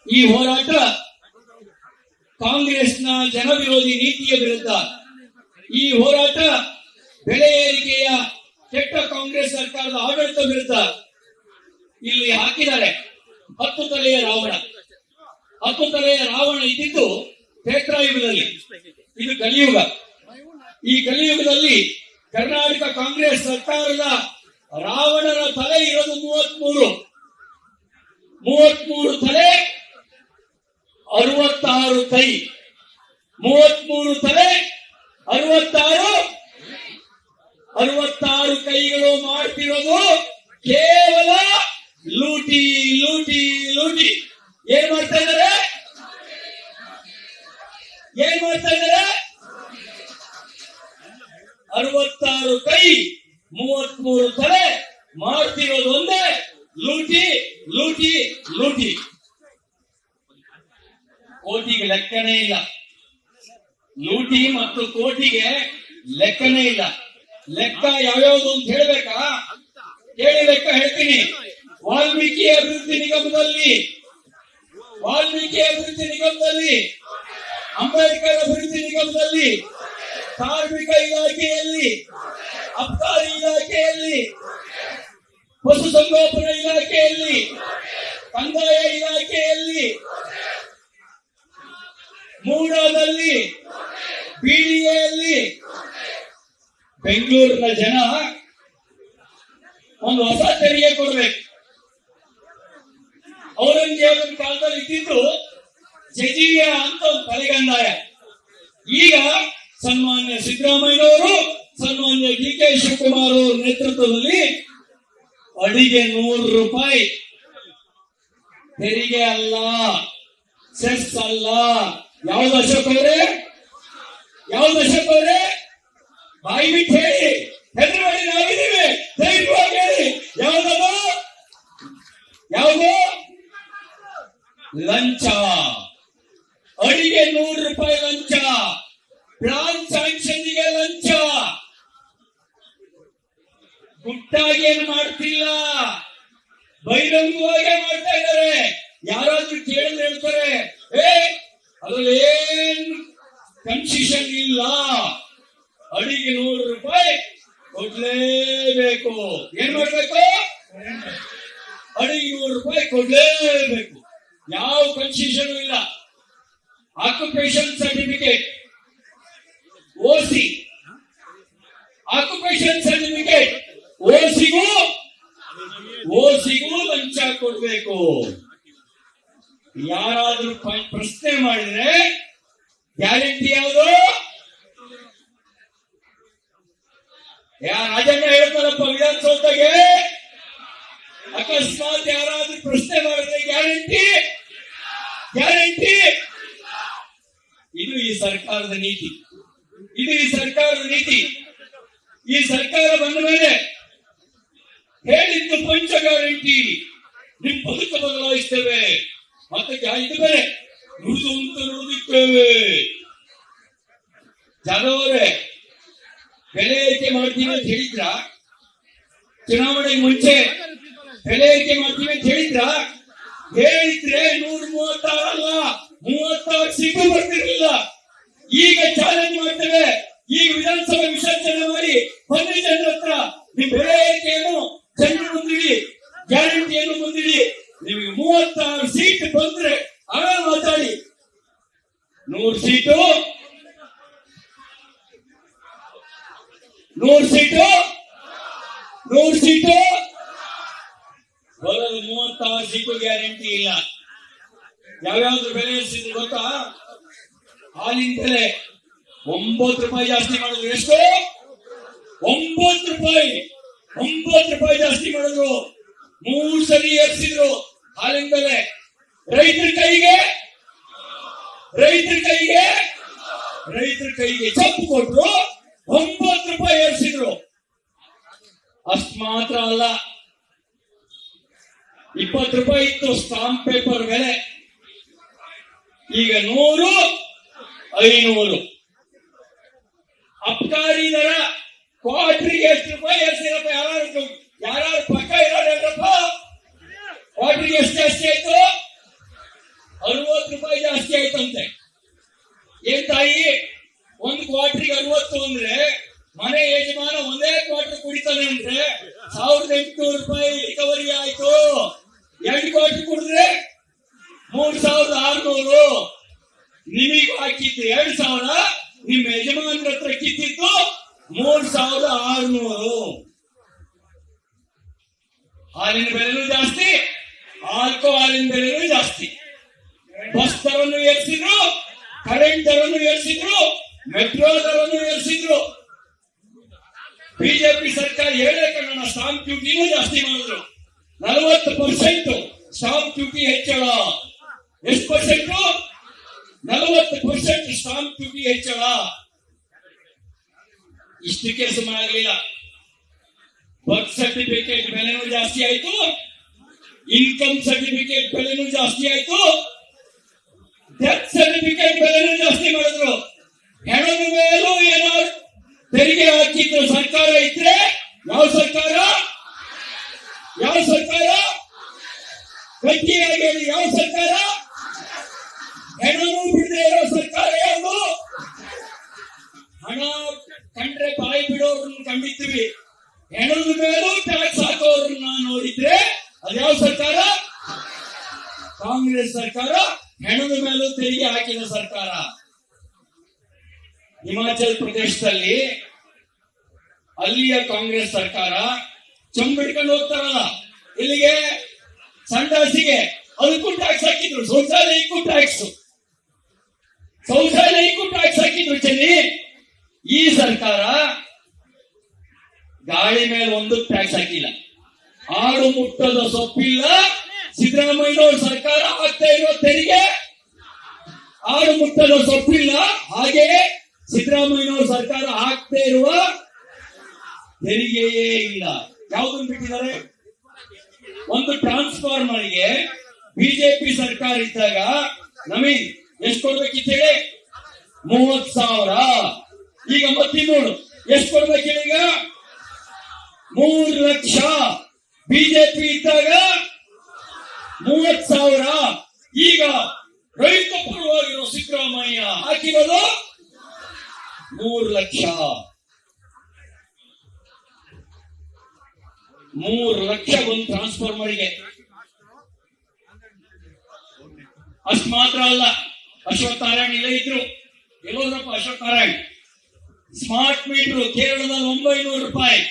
ಈ ಹೋರಾಟ ಕಾಂಗ್ರೆಸ್ನ ಜನವಿರೋಧಿ ನೀತಿಯ ವಿರುದ್ಧ, ಈ ಹೋರಾಟ ಬೆಲೆ ಏರಿಕೆಯ ಕೆಟ್ಟ ಕಾಂಗ್ರೆಸ್ ಸರ್ಕಾರದ ಆಡಳಿತ ವಿರುದ್ಧ. ಇಲ್ಲಿ ಹಾಕಿದ್ದಾರೆ 10 ತಲೆಯ ರಾವಣ. 10 ತಲೆಯ ರಾವಣ ಇದ್ದಿದ್ದು ಕ್ಷೇತ್ರಯುಗದಲ್ಲಿ, ಇದು ಕಲಿಯುಗ. ಈ ಕಲಿಯುಗದಲ್ಲಿ ಕರ್ನಾಟಕ ಕಾಂಗ್ರೆಸ್ ಸರ್ಕಾರದ ರಾವಣನ ತಲೆ ಇರೋದು 33 ತಲೆ, 66 ಕೈ. 33 ತಲೆ, 66 ಕೈಗಳು ಮಾಡ್ತಿರೋದು ಕೇವಲ ಲೂಟಿ ಲೂಟಿ ಲೂಟಿ. ಏನ್ ಮಾಡ್ತಾ ಇದ್ದಾರೆ? 66 ಕೈ, 33 ತಲೆ ಮಾಡ್ತಿರೋದು ಒಂದೇ ಲೂಟಿ ಲೂಟಿ ಲೂಟಿ. ಕೋಟಿಗೆ ಲೆಕ್ಕನೇ ಇಲ್ಲ. ಲೂಟಿ ಮತ್ತು ಕೋಟಿಗೆ ಲೆಕ್ಕನೇ ಇಲ್ಲ. ಲೆಕ್ಕ ಯಾವ್ಯಾವುದು ಅಂತ ಹೇಳ್ಬೇಕಾ? ಹೇಳಿ ಲೆಕ್ಕ ಹೇಳ್ತೀನಿ. ವಾಲ್ಮೀಕಿ ಅಭಿವೃದ್ಧಿ ನಿಗಮದಲ್ಲಿ, ಅಂಬೇಡ್ಕರ್ ಅಭಿವೃದ್ಧಿ ನಿಗಮದಲ್ಲಿ, ಕಾರ್ಮಿಕ ಇಲಾಖೆಯಲ್ಲಿ, ಅಬಕಾರಿ ಇಲಾಖೆಯಲ್ಲಿ, ಪಶುಸಂಗೋಪನಾ ಇಲಾಖೆಯಲ್ಲಿ, ಕಂದಾಯ ಇಲಾಖೆಯಲ್ಲಿ, ಮೂಡಾದಲ್ಲಿ, ಬಿಡಿಎಯಲ್ಲಿ. ಬೆಂಗಳೂರಿನ ಜನ ಒಂದು ಹೊಸ ತೆರಿಗೆ ಕೊಡಬೇಕು. ಔರಂಗಜೇಬನ ಕಾಲದಲ್ಲಿ ಇದ್ದಿದ್ದು ಜಜಿಯ ಅಂತ ಒಂದು ತಲೆಗಂದಾಯ. ಈಗ ಸನ್ಮಾನ್ಯ ಸಿದ್ದರಾಮಯ್ಯನವರು, ಸನ್ಮಾನ್ಯ ಡಿ.ಕೆ. ಶಿವಕುಮಾರ್ ಅವರ ನೇತೃತ್ವದಲ್ಲಿ ಅಡಿಗೆ 100 ರೂಪಾಯಿ ತೆರಿಗೆ ಅಲ್ಲ, ಸೆಸ್ ಅಲ್ಲ. ಯಾವ್ದು ಅಶೋಕ್ ಅವರೇ? ಬಾಯಿ ಬಿಟ್ಟು ಹೇಳಿ, ಹೆದರಬೇಡಿ, ನಾವಿದ್ದೀವಿ, ಧೈರ್ಯವಾಗಿ ಹೇಳಿ. ಯಾವುದು? ಲಂಚ. ಅಡಿಗೆ 100 ರೂಪಾಯಿ ಲಂಚ, ಪ್ಲಾನ್ ಸ್ಯಾಂಕ್ಷನ್ಗೆ ಲಂಚ. ಗುಟ್ಟಾಗಿ ಏನು ಮಾಡ್ತಿಲ್ಲ, ಬಹಿರಂಗವಾಗಿ ಮಾಡ್ತಾ ಇದ್ದಾರೆ. ಯಾರಾದ್ರೂ ಕೇಳಿದ್ರೆ ಹೇಳ್ತಾರೆ, ಅದ್ರಲ್ಲಿ ಏನ್ ಕನ್ಸೆಷನ್ ಇಲ್ಲ, ಅಡಿಗೆ 100 ರೂಪಾಯಿ ಕೊಡ್ಲೇಬೇಕು. ಏನ್ ಮಾಡ್ಬೇಕು? ಅಡಿಗೆ 100 ರೂಪಾಯಿ ಕೊಡ್ಲೇಬೇಕು. ಯಾವ ಕನ್ಸೆಷನ್ ಇಲ್ಲ. ಆಕ್ಯುಪೇಷನ್ ಸರ್ಟಿಫಿಕೇಟ್, ಓಸಿ, ಆಕ್ಯುಪೇಷನ್ ಸರ್ಟಿಫಿಕೇಟ್, ಓಸಿಗೂ ಲಂಚ ಕೊಡ್ಬೇಕು. ಯಾರಾದ್ರೂ ಪ್ರಶ್ನೆ ಮಾಡಿದ್ರೆ ಗ್ಯಾರಂಟಿ ಯಾವುದು? ರಾಜಣ್ಣ ಹೇಳ್ತಾರಪ್ಪ ವಿಧಾನಸೌಧಗೆ, ಅಕಸ್ಮಾತ್ ಯಾರಾದ್ರೂ ಪ್ರಶ್ನೆ ಮಾಡಿದ್ರೆ ಗ್ಯಾರಂಟಿ. ಇದು ಈ ಸರ್ಕಾರದ ನೀತಿ. ಈ ಸರ್ಕಾರ ಬಂದ ಮೇಲೆ ಹೇಳಿದ್ದು ಪಂಚ ಗ್ಯಾರಂಟಿ. ನಿಮ್ ಬದುಕು ಬದಲಾಯಿಸ್ತೇವೆ, ಮತ್ತೆ ಇದು ಬೇರೆ ನುಡಿದಿದ್ದೇವೆ. ಜಾದವರೇ, ಬೆಲೆ ಏರಿಕೆ ಮಾಡ್ತೀವಿ ಅಂತ ಹೇಳಿದ್ರ? ಚುನಾವಣೆಗೆ ಮುಂಚೆ ಬೆಲೆ ಏರಿಕೆ ಮಾಡ್ತೀವಿ ಅಂತ ಹೇಳಿದ್ರೆ 136 ಅಲ್ಲ 36 ಸೀಟು ಬರ್ತಿರ್ಲಿಲ್ಲ. ಈಗ ಚಾಲೆಂಜ್ ಮಾಡ್ತೇವೆ. ಈಗ ವಿಧಾನಸಭೆ ವಿಸರ್ಜನೆ ಮಾಡಿ ಬನ್ನಿ ಜನರ ಹತ್ರ, ನಿಮ್ ಬೆಲೆ ಏರಿಕೆಯನ್ನು ಜನರು ಮುಂದಿಡಿ, ಗ್ಯಾರಂಟಿಯನ್ನು ಮುಂದಿಡಿ. ನಿಮಗೆ 36 ಸೀಟ್ ಬಂದ್ರೆ ಆಮೇಲೆ ಮಾತಾಡಿ. 100 ಸೀಟು ಬರೋದು 36 ಸೀಟು ಗ್ಯಾರಂಟಿ ಇಲ್ಲ. ಯಾವ್ಯಾವ್ದು ಬೆಲೆ ಏರಿಸಿದ್ರು ಗೊತ್ತಾ? ಹಾಲಿನ ಬೆಲೆ 9 ರೂಪಾಯಿ ಜಾಸ್ತಿ ಮಾಡಿದ್ರು. ಎಷ್ಟು? 9 ರೂಪಾಯಿ ಜಾಸ್ತಿ ಮಾಡಿದ್ರು. 3 ಸರಿ ಏರಿಸಿದ್ರು ಹಾಲಿನ ಬೆಲೆ. ರೈತರ ಕೈಗೆ ಚಪ್ಪು ಕೊಟ್ಟರು, 9 ರೂಪಾಯಿ ಏರಿಸಿದ್ರು. ಅಷ್ಟು ಮಾತ್ರ ಅಲ್ಲ, 20 ರೂಪಾಯಿ ಇತ್ತು ಸ್ಟಾಂಪ್ ಪೇಪರ್ ಬೆಲೆ, ಈಗ 100, 500. ಅಬಕಾರಿ ದರ ಕ್ವಾರ್ಟರ್ಗೆ ಎಷ್ಟು ರೂಪಾಯಿ ಏರಿಸಿರಪ್ಪ? ಯಾರು ಪಕ್ಕ ಇರೋಪ್ಪ? ಕ್ವಾರ್ಟರ್ಗೆ ಎಷ್ಟು ಜಾಸ್ತಿ ಆಯ್ತು? 60 ರೂಪಾಯಿ ಜಾಸ್ತಿ ಆಯ್ತಂತೆ. ಏನ್ ತಾಯಿ, ಒಂದು ಕ್ವಾರ್ಟರ್ಗೆ 60 ಅಂದ್ರೆ ಮನೆ ಯಜಮಾನ ಒಂದೇ ಕ್ವಾರ್ಟರ್ ಕುಡಿತಾನೆ ಅಂದ್ರೆ 1800 ರೂಪಾಯಿ ರಿಕವರಿ ಆಯ್ತು. 2 ಕ್ವಾರ್ಟರ್ ಕುಡಿದ್ರೆ 3600. ನಿಮಗೆ ಹಾಕಿದ್ದು 2000, ನಿಮ್ಮ ಯಜಮಾನ್ರ ಹತ್ರ ಕಿತ್ತಿದ್ದು 3600. ಹಾಲಿನ ಬೆಲೆನೂ ಜಾಸ್ತಿ, ಆಲ್ಕೋಹಾಲಿನ ಬೆಲೆನೂ ಜಾಸ್ತಿ. ಬಸ್ ದರನ್ನು ಏರಿಸಿದ್ರು, ಕರೆಂಟ್ ದರನ್ನು ಏರಿಸಿದ್ರು, ಮೆಟ್ರೋ ದರನ್ನು ಏರಿಸಿದ್ರು. ಬಿಜೆಪಿ ಸರ್ಕಾರ ಹೇಳೇ ಕನ್ನಡ ಸ್ಟಾಂಪ್ ಡ್ಯೂಟಿನೂ ಜಾಸ್ತಿ ಮಾಡಿದ್ರು. 40% ಸ್ಟಾಂಪ್ ಡ್ಯೂಟಿ ಹೆಚ್ಚಳ. ಎಷ್ಟು ಪರ್ಸೆಂಟ್? 40% ಸ್ಟಾಂಪ್ ಡ್ಯೂಟಿ ಹೆಚ್ಚಳ. ಇಷ್ಟಕ್ಕೆ ಸುಮಾರಾಗಲಿಲ್ಲ. ಬರ್ತ್ ಸರ್ಟಿಫಿಕೇಟ್ ಬೆಲೆನೂ ಜಾಸ್ತಿ ಆಯ್ತು, ಇನ್ಕಮ್ ಸರ್ಟಿಫಿಕೇಟ್ ಬೆಲೆನೂ ಜಾಸ್ತಿ ಆಯ್ತು, ಡೆತ್ ಸರ್ಟಿಫಿಕೇಟ್ ಬೆಲೆನೂ ಜಾಸ್ತಿ ಮಾಡಿದ್ರು. ಹೆಣದ ಮೇಲೂ ಏನಾದ್ರು ತೆರಿಗೆ ಹಾಕಿದ್ರು ಸರ್ಕಾರ ಇದ್ರೆ, ಯಾವ ಸರ್ಕಾರ? ಯಾವ ಸರ್ಕಾರ? ಗಟ್ಟಿಯಾಗಿ ಹೇಳಿ, ಯಾವ ಸರ್ಕಾರ? ಹೆಣನೂ ಬಿಡದೆ ಇರೋ ಸರ್ಕಾರ ಯಾವುದು? ಹಣ ಕಂಡ್ರೆ ಬಾಯಿ ಬಿಡೋರನ್ನ ಕಂಡಿರ್ತೀವಿ, ಹೆಣದ ಮೇಲೂ ಟ್ಯಾಕ್ಸ್ ಹಾಕೋರನ್ನ ನೋಡಿದ್ರೆ ಅದ್ಯಾವ ಸರ್ಕಾರ? ಕಾಂಗ್ರೆಸ್ ಸರ್ಕಾರ. ಹೆಣದ ಮೇಲೂ ತೆರಿಗೆ ಹಾಕಿದ ಸರ್ಕಾರ. ಹಿಮಾಚಲ ಪ್ರದೇಶದಲ್ಲಿ ಅಲ್ಲಿಯ ಕಾಂಗ್ರೆಸ್ ಸರ್ಕಾರ ಚಂಬಿಡ್ಕೊಂಡು ಹೋಗ್ತಾರಲ್ಲ, ಇಲ್ಲಿಗೆ ಸಂಡಾಸಿಗೆ, ಅದಕ್ಕೂ ಟ್ಯಾಕ್ಸ್ ಹಾಕಿದ್ರು. ಶೌಚಾಲಯಕ್ಕೂ ಟ್ಯಾಕ್ಸ್ ಹಾಕಿದ್ರು. ಚೆನ್ನಿ, ಈ ಸರ್ಕಾರ ಗಾಳಿ ಮೇಲೆ ಒಂದು ಟ್ಯಾಕ್ಸ್ ಹಾಕಿಲ್ಲ. ಆಡು ಮುಟ್ಟದ ಸೊಪ್ಪಿಲ್ಲ. ಸಿದ್ದರಾಮಯ್ಯನವ್ರ ಸರ್ಕಾರ ಆಗ್ತಾ ಇರುವ ತೆರಿಗೆ ಆಡು ಮುಟ್ಟದ ಸೊಪ್ಪಿಲ್ಲ. ಹಾಗೆ ಸಿದ್ದರಾಮಯ್ಯನವ್ರ ಸರ್ಕಾರ ಆಗ್ತಾ ಇರುವ ತೆರಿಗೆಯೇ ಇಲ್ಲ. ಯಾವುದನ್ನು ಬಿಟ್ಟಿದ್ದಾರೆ? ಒಂದು ಟ್ರಾನ್ಸ್ಫಾರ್ಮರ್ಗೆ ಬಿಜೆಪಿ ಸರ್ಕಾರ ಇದ್ದಾಗ ನಮಗೆ ಎಷ್ಟು ಕೊಡ್ಬೇಕಿತ್ತು ಹೇಳಿ? 30,000. ಈಗ 33. ಎಷ್ಟು ಕೊಡ್ಬೇಕಿಲ್ಲ? ಈಗ 3 ಲಕ್ಷ. ಬಿಜೆಪಿ ಇದ್ದಾಗ 30,000. ಈಗ ರೈತ ಪರವಾಗಿರೋ ಸಿದ್ದರಾಮಯ್ಯ ಹಾಕಿರೋದು 3 ಲಕ್ಷ. 3 ಲಕ್ಷ ಒಂದು ಟ್ರಾನ್ಸ್ಫಾರ್ಮರ್ಗೆ. ಅಷ್ಟು ಮಾತ್ರ ಅಲ್ಲ, ಅಶ್ವಥ್ ನಾರಾಯಣ್ ಇಲ್ಲೇ ಇದ್ರು. ಎಲ್ಲೋದ್ರಪ್ಪ ಅಶ್ವಥ್ ನಾರಾಯಣ್? ಸ್ಮಾರ್ಟ್ ಮೀಟರ್ ಕೇರಳದಲ್ಲಿ 900 ರೂಪಾಯಿ,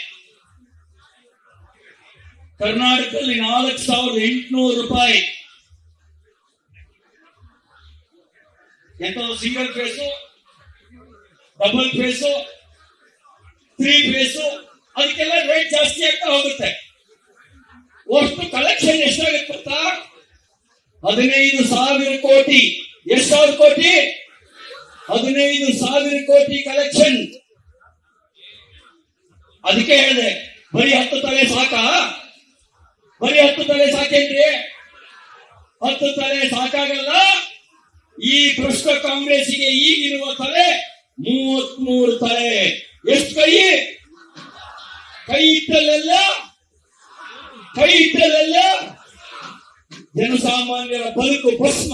ಕರ್ನಾಟಕದಲ್ಲಿ 4,800 ರೂಪಾಯಿ. ಎಂತ single phase, double phase, 3 phase, ಅದಕ್ಕೆಲ್ಲ ರೇಟ್ ಜಾಸ್ತಿ ಆಗ್ತಾ ಹೋಗುತ್ತೆ. ಒಟ್ಟು ಕಲೆಕ್ಷನ್ ಎಷ್ಟಾಗುತ್ತೆ ಗೊತ್ತಾ? 15,000 ಕೋಟಿ. ಎಷ್ಟು ಸಾವಿರ ಕೋಟಿ? 15,000 ಕೋಟಿ ಕಲೆಕ್ಷನ್. ಅದಕ್ಕೆ ಹೇಳಿದೆ, ಬರೀ 10 ತಲೆ ಸಾಕಾ? ಬರೀ 10 ತಲೆ ಸಾಕೇನ್ರಿ? 10 ತಲೆ ಸಾಕಾಗಲ್ಲ. ಈ ಭ್ರಷ್ಟ ಕಾಂಗ್ರೆಸ್ಸಿಗೆ ಈಗಿರುವ ತಲೆ 33 ತಲೆ. ಎಷ್ಟು ಕೈ? ಕೈ ಇಟ್ಟಲ್ಲೆಲ್ಲ ಜನಸಾಮಾನ್ಯರ ಬದುಕು ಭಸ್ಮ.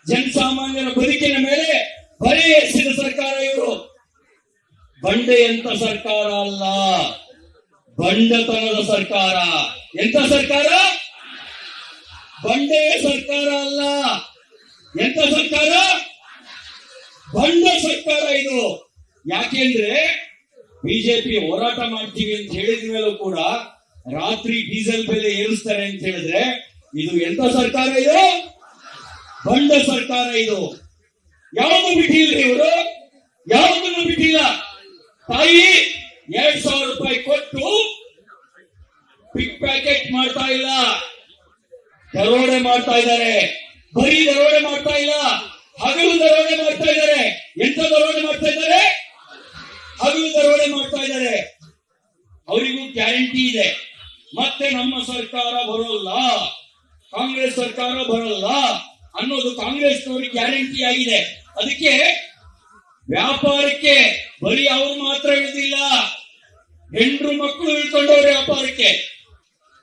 ಜನಸಾಮಾನ್ಯರ ಬದುಕಿನ ಮೇಲೆ ಬರೆ ಎಸೆದ ಸರ್ಕಾರ ಇವರು. ಬಂಡೆಯಂತ ಸರ್ಕಾರ ಅಲ್ಲ, ಬಂಡತನದ ಸರ್ಕಾರ. ಎಂತ ಸರ್ಕಾರ? ಬಂಡೆಯ ಸರ್ಕಾರ ಅಲ್ಲ. ಎಂತ ಸರ್ಕಾರ? ಬಂಡ ಸರ್ಕಾರ ಇದು. ಯಾಕೆಂದ್ರೆ ಬಿಜೆಪಿ ಹೋರಾಟ ಮಾಡ್ತೀವಿ ಅಂತ ಹೇಳಿದ ಮೇಲೂ ಕೂಡ ರಾತ್ರಿ ಡೀಸೆಲ್ ಬೆಲೆ ಏರಿಸ್ತಾರೆ ಅಂತ ಹೇಳಿದ್ರೆ ಇದು ಎಂತ ಸರ್ಕಾರ? ಇದು ಬಂಡ ಸರ್ಕಾರ. ಇದು ಯಾವುದು ಬಿಟ್ಟಿಲ್ಲ, ಇವರು ಯಾವುದನ್ನು ಬಿಟ್ಟಿಲ್ಲ. ತಾಯಿ 2,000 ರೂಪಾಯಿ ಕೊಟ್ಟು ಪಿಕ್ ಪ್ಯಾಕೆಟ್ ಮಾಡ್ತಾ ಇಲ್ಲ, ದರೋಡೆ ಮಾಡ್ತಾ ಇದ್ದಾರೆ. ಬರೀ ದರೋಡೆ ಮಾಡ್ತಾ ಇಲ್ಲ, ಹಗಲು ದರೋಡೆ ಮಾಡ್ತಾ ಇದ್ದಾರೆ. ಎಂತ ದರೋಡೆ ಮಾಡ್ತಾ ಇದ್ದಾರೆ? ಹಗಲು ದರೋಡೆ ಮಾಡ್ತಾ ಇದ್ದಾರೆ. ಅವರಿಗೂ ಗ್ಯಾರಂಟಿ ಇದೆ, ಮತ್ತೆ ನಮ್ಮ ಸರ್ಕಾರ ಬರೋಲ್ಲ, ಕಾಂಗ್ರೆಸ್ ಸರ್ಕಾರ ಬರೋಲ್ಲ ಅನ್ನೋದು ಕಾಂಗ್ರೆಸ್ನವರಿಗೆ ಗ್ಯಾರಂಟಿ ಆಗಿದೆ. ಅದಕ್ಕೆ ವ್ಯಾಪಾರಕ್ಕೆ ಬರೀ ಅವ್ರು ಮಾತ್ರ ಇಳಿದಿಲ್ಲ, ಹೆಂಡ್ರು ಮಕ್ಕಳು ಇಳ್ಕೊಂಡವ್ರೆ.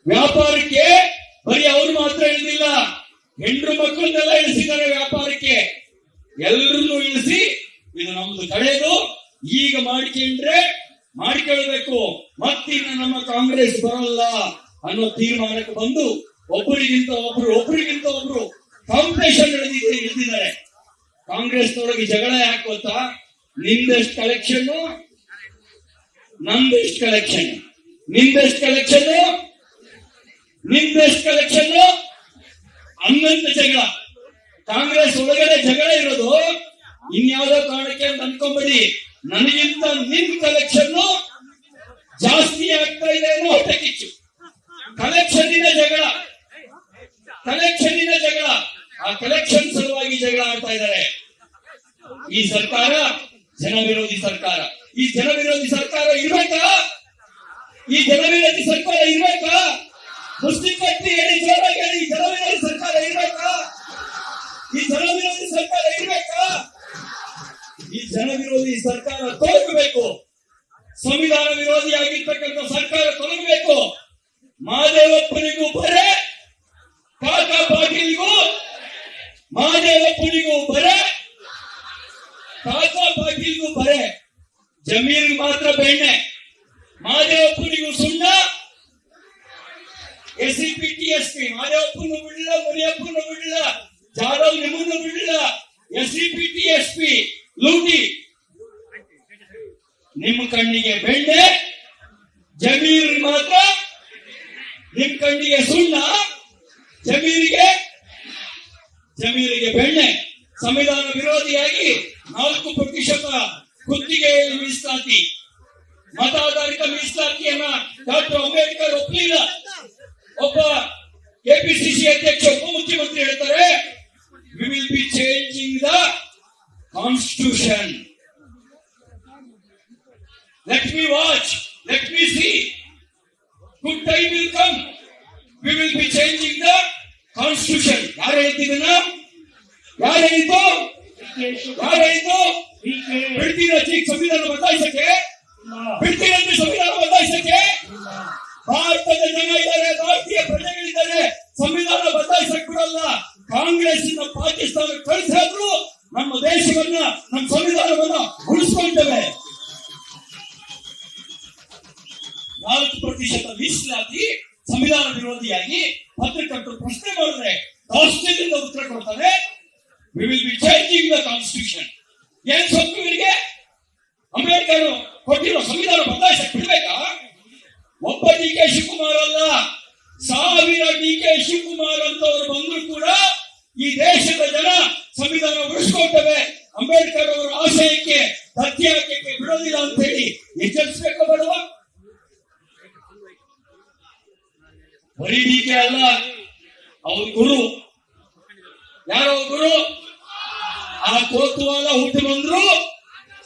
ವ್ಯಾಪಾರಕ್ಕೆ ಬರೀ ಅವ್ರು ಮಾತ್ರ ಇಳಿದಿಲ್ಲ, ಹೆಂಡ್ರು ಮಕ್ಕಳನ್ನೆಲ್ಲ ಇಳಿಸಿದ್ದಾರೆ ವ್ಯಾಪಾರಕ್ಕೆ, ಎಲ್ಲರನ್ನೂ ಇಳಿಸಿ ಇದು ನಮ್ದು ಕಡೆದು, ಈಗ ಮಾಡಿಕೊಳ್ಳಬೇಕು, ಮತ್ತಿನ್ನು ನಮ್ಮ ಕಾಂಗ್ರೆಸ್ ಬರಲ್ಲ ಅನ್ನೋ ತೀರ್ಮಾನಕ್ಕೆ ಬಂದು ಒಬ್ಬರಿಗಿಂತ ಒಬ್ರು ಕಾಂಪಿಟೇಷನ್ ಇಳಿದಿದ್ದಾರೆ. ಕಾಂಗ್ರೆಸ್ ನೊಳಗೆ ಜಗಳ ಯಾಕೆ ಗೊತ್ತಾ? ನಿಂದೆಷ್ಟು ಕಲೆಕ್ಷನ್, ನಂದೆಷ್ಟು ಕಲೆಕ್ಷನ್, ನಿಂದೆಷ್ಟು ಕಲೆಕ್ಷನ್ ಅನ್ನಂತ ಜಗಳ. ಕಾಂಗ್ರೆಸ್ ಒಳಗಡೆ ಜಗಳ ಇರೋದು ಇನ್ಯಾವುದೋ ಕಾರಣಕ್ಕೆ ಅಂತ ಅನ್ಕೊಂಬೇಡಿ. ನನಗಿಂತ ನಿನ್ ಕಲೆಕ್ಷನ್ ಜಾಸ್ತಿ ಆಗ್ತಾ ಇದೆ ಅನ್ನೋ ಹೊಟ್ಟೆ ಕಿಚ್ಚು. ಕಲೆಕ್ಷನ್ನಿನ ಜಗಳ, ಆ ಕಲೆಕ್ಷನ್ ಸಲುವಾಗಿ ಜಗಳ ಆಡ್ತಾ ಇದ್ದಾರೆ. ಈ ಸರ್ಕಾರ ಜನ ವಿರೋಧಿ ಸರ್ಕಾರ. ಈ ಜನ ವಿರೋಧಿ ಸರ್ಕಾರ ಇರ್ಬೇಕಾ? ಮುಸ್ಲಿಂ ವ್ಯಕ್ತಿ ಹೇಳಿ, ಜೋರಾಗಿ ಹೇಳಿ, ಈ ಜನ ವಿರೋಧಿ ಸರ್ಕಾರ ಇರ್ಬೇಕಾ? ಈ ಜನ ವಿರೋಧಿ ಸರ್ಕಾರ ತೊಲಗಬೇಕು. ಸಂವಿಧಾನ ವಿರೋಧಿಯಾಗಿರ್ತಕ್ಕಂಥ ಸರ್ಕಾರ ತೊಲಗಬೇಕು. ಮಹದೇವಪ್ಪನಿಗೂ ಬರೆ, ಕಾಕಾ ಪಾಟೀಲ್ಗೂ, ಮಹದೇವಪ್ಪನಿಗೂ ಬರೆ, ಕಾಕಾ ಪಾಟೀಲ್ಗೂ ಬರೆ, ಜಮೀರ್ಗೆ ಮಾತ್ರ ಬೆಣ್ಣೆ, ಮಹದೇವಪ್ಪನಿಗೂ ಸುಣ್ಣ. SCP TSP ಮಹದೇವಪ್ಪನು ಬಿಡಲಿಲ್ಲ, ಮುನಿಯಪ್ಪನು ಬಿಡಲಿಲ್ಲ, ಜಾಧವ್ ನಿಮ್ಮನ್ನು ಬಿಡಲಿಲ್ಲ. SCP TSP ಲೂಟಿ. ನಿಮ್ಮ ಕಣ್ಣಿಗೆ ಬೆಣ್ಣೆ, ಜಮೀರ್ ಮಾತ್ರ, ನಿಮ್ ಕಣ್ಣಿಗೆ ಸುಣ್ಣ, ಜಮೀರಿಗೆ ಬೆಣ್ಣೆ. ಸಂವಿಧಾನ ವಿರೋಧಿಯಾಗಿ 4% ಗುತ್ತಿಗೆ ಮೀಸಲಾತಿ, ಮತಾಧಾರಿತ ಮೀಸಲಾತಿಯನ್ನ ಡಾಕ್ಟರ್ ಅಂಬೇಡ್ಕರ್ ಒಪ್ಪಲಿಲ್ಲ. ಒಬ್ಬ KPCC ಅಧ್ಯಕ್ಷ, ಉಪಮುಖ್ಯಮಂತ್ರಿ ಹೇಳ್ತಾರೆ, we will be changing the constitution. Let me watch, let me see. Good time will come. We will be changing the constitution. ಯಾರು ಹೇಳ್ತಿದ್ದನ್ನ? ಯಾರು ಹೇಳಿದ್ದು? ಬಿಡ್ತೀರ ಸಂವಿಧಾನ ಬದಲಾಯಿಸಕ್ಕೆ? ಬಿಡ್ತೀರಂದ್ರೆ ಸಂವಿಧಾನ ಬದಲಾಯಿಸಕ್ಕೆ? ಭಾರತದ ಜನ ಇದ್ದಾರೆ, ಭಾರತೀಯ ಪ್ರಜೆಗಳಿದ್ದಾರೆ, ಸಂವಿಧಾನ ಬದಲಾಯಿಸಕ್ ಬಿಡಲ್ಲ. ಕಾಂಗ್ರೆಸ್ ಪಾಕಿಸ್ತಾನ ಕಳಿಸಿದ್ರು ನಮ್ಮ ದೇಶವನ್ನ, ನಮ್ಮ ಸಂವಿಧಾನವನ್ನ ಉಳಿಸ್ಕೊಳ್ತೇವೆ. 4% ಮೀಸಲಾತಿ ಸಂವಿಧಾನ ವಿರೋಧಿಯಾಗಿ ಪತ್ರಕರ್ತರು ಪ್ರಶ್ನೆ ಮಾಡಿದ್ರೆ ರಾಷ್ಟ್ರದಿಂದ ಉತ್ತರ ಕೊಡ್ತಾರೆ, we will be changing the constitution. ಏನ್ ಸೊಪ್ಪು ಇವರಿಗೆ? ಅಂಬೇಡ್ಕರ್ ಕೊಟ್ಟಿರೋ ಸಂವಿಧಾನ ಬದಲಾಯಿಸಕ್ಕೆ ಬಿಡ್ಬೇಕಾ? ಒಬ್ಬ DK ಶಿವಕುಮಾರ್ ಅಲ್ಲ, 1000 DK ಶಿವಕುಮಾರ್ ಅಂತವರು ಬಂದ್ರು ಕೂಡ ಈ ದೇಶದ ಜನ ಸಂವಿಧಾನ ಉಳಿಸ್ಕೊಳ್ತೇವೆ, ಅಂಬೇಡ್ಕರ್ ಅವರ ಆಶಯಕ್ಕೆ ಧಕ್ಕೆ ಹಾಕಕ್ಕೆ ಬಿಡೋದಿಲ್ಲ ಅಂತ ಹೇಳಿ ಎಚ್ಚರಿಸಬೇಕು ಬೇಡವಾ? ಬರೀ DK ಅಲ್ಲ, ಅವ್ರ ಗುರು ಯಾರೋ ಗುರು, ಆ ಕೋತುವಾಲ ಹುಟ್ಟು ಬಂದ್ರು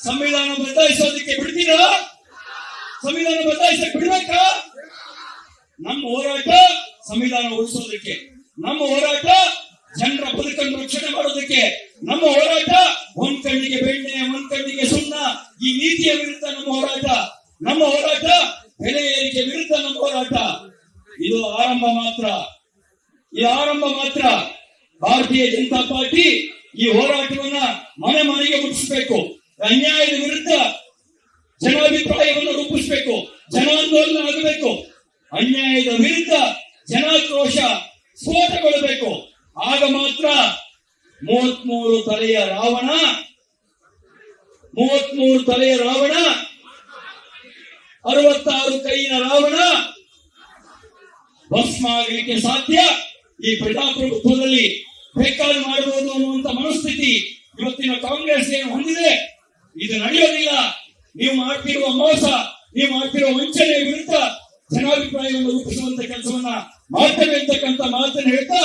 ಸಂವಿಧಾನ ಬದಲಾಯಿಸೋದಕ್ಕೆ ಬಿಡ್ತೀರಾ? ಸಂವಿಧಾನ ಬದಲಾಯಿಸಕ್ಕೆ ಬಿಡ್ಬೇಕಾ? ನಮ್ಮ ಹೋರಾಟ ಸಂವಿಧಾನ ಉಳಿಸೋದಕ್ಕೆ, ನಮ್ಮ ಹೋರಾಟ ಜನರ ಬದುಕನ್ನು ರಕ್ಷಣೆ ಮಾಡೋದಕ್ಕೆ, ನಮ್ಮ ಹೋರಾಟ ಒಂದ್ ಕಣ್ಣಿಗೆ ಬೆಣ್ಣೆ, ಒಂದ್ ಕಣ್ಣಿಗೆ ಸುಣ್ಣ, ಈ ನೀತಿಯ ವಿರುದ್ಧ ನಮ್ಮ ಹೋರಾಟ, ನಮ್ಮ ಹೋರಾಟ ಬೆಲೆ ಏರಿಕೆ ವಿರುದ್ಧ ನಮ್ಮ ಹೋರಾಟ. ಇದು ಆರಂಭ ಮಾತ್ರ. ಭಾರತೀಯ ಜನತಾ ಪಾರ್ಟಿ ಈ ಹೋರಾಟವನ್ನ ಮನೆ ಮನೆಗೆ ಮುಟ್ಟಿಸಬೇಕು. ಅನ್ಯಾಯದ ವಿರುದ್ಧ ಜನಾಭಿಪ್ರಾಯವನ್ನು ರೂಪಿಸಬೇಕು, ಜನಾಂದೋಲನ ಆಗಬೇಕು. ಅನ್ಯಾಯದ ವಿರುದ್ಧ ಜನಾಕ್ರೋಶ ಸ್ಫೋಟಗೊಳ್ಳಬೇಕು. ಆಗ ಮಾತ್ರ 33 ತಲೆಯ ರಾವಣ 66 ಕೈಯಿನ ರಾವಣ ಭಸ್ಮ ಆಗಲಿಕ್ಕೆ ಸಾಧ್ಯ. ಈ ಪ್ರಜಾಪ್ರಭುತ್ವದಲ್ಲಿ ಬೇಕಾದ್ರೂ ಮಾಡಬಹುದು ಅನ್ನುವಂತ ಮನಸ್ಥಿತಿ ಇವತ್ತಿನ ಕಾಂಗ್ರೆಸ್ ಏನು ಹೊಂದಿದೆ, ಇದು ನಡೆಯೋದಿಲ್ಲ. ನೀವು ಮಾಡ್ತಿರುವ ಮೋಸ, ನೀವು ಮಾಡ್ತಿರುವ ವಂಚನೆಯ ವಿರುದ್ಧ ಜನಾಭಿಪ್ರಾಯವನ್ನು ರೂಪಿಸುವಂತ ಕೆಲಸವನ್ನ ಮಾಡ್ತೇವೆ ಅಂತಕ್ಕಂಥ ಮಾತನ್ನು ಹೇಳ್ತಾ